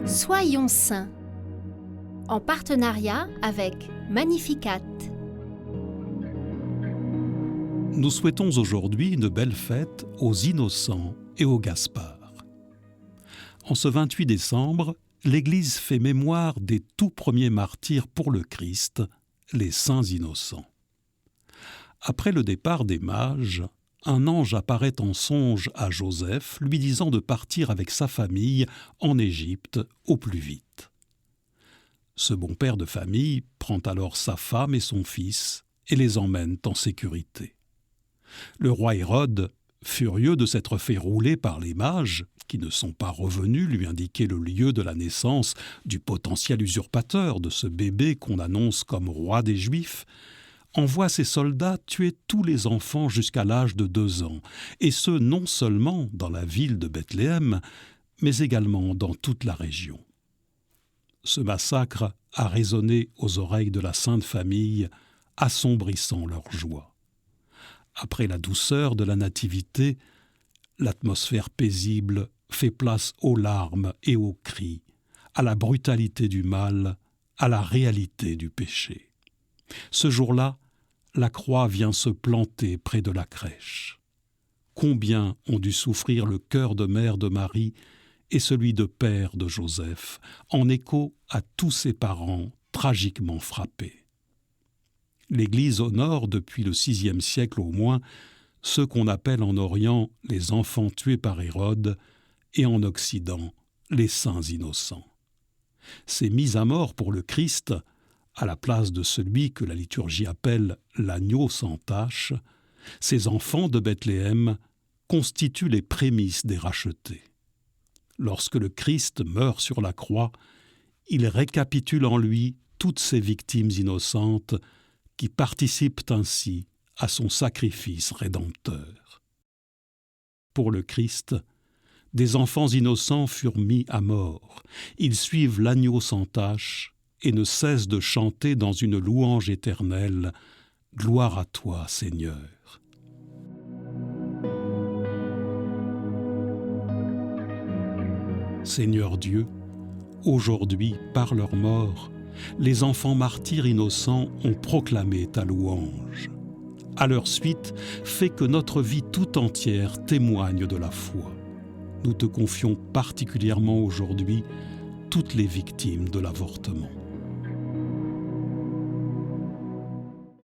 Soyons saints, en partenariat avec Magnificat. Nous souhaitons aujourd'hui une belle fête aux innocents et aux Gaspard. En ce 28 décembre, l'Église fait mémoire des tout premiers martyrs pour le Christ, les saints innocents. Après le départ des mages, un ange apparaît en songe à Joseph, lui disant de partir avec sa famille en Égypte au plus vite. Ce bon père de famille prend alors sa femme et son fils et les emmène en sécurité. Le roi Hérode, furieux de s'être fait rouler par les mages, qui ne sont pas revenus lui indiquer le lieu de la naissance du potentiel usurpateur de ce bébé qu'on annonce comme roi des Juifs, envoie ses soldats tuer tous les enfants jusqu'à l'âge de 2 ans, et ce non seulement dans la ville de Bethléem, mais également dans toute la région. Ce massacre a résonné aux oreilles de la Sainte Famille, assombrissant leur joie. Après la douceur de la nativité, l'atmosphère paisible fait place aux larmes et aux cris, à la brutalité du mal, à la réalité du péché. Ce jour-là, la croix vient se planter près de la crèche. Combien ont dû souffrir le cœur de mère de Marie et celui de père de Joseph, en écho à tous ses parents tragiquement frappés. L'Église honore depuis le VIe siècle au moins ceux qu'on appelle en Orient les enfants tués par Hérode et en Occident les saints innocents. Ces mises à mort pour le Christ, à la place de celui que la liturgie appelle l'agneau sans tache, ces enfants de Bethléem constituent les prémices des rachetés. Lorsque le Christ meurt sur la croix, il récapitule en lui toutes ces victimes innocentes qui participent ainsi à son sacrifice rédempteur. Pour le Christ, des enfants innocents furent mis à mort. Ils suivent l'agneau sans tache et ne cessent de chanter dans une louange éternelle « Gloire à toi, Seigneur ». Seigneur Dieu, aujourd'hui, par leur mort, les enfants martyrs innocents ont proclamé ta louange. À leur suite, fais que notre vie tout entière témoigne de la foi. Nous te confions particulièrement aujourd'hui toutes les victimes de l'avortement.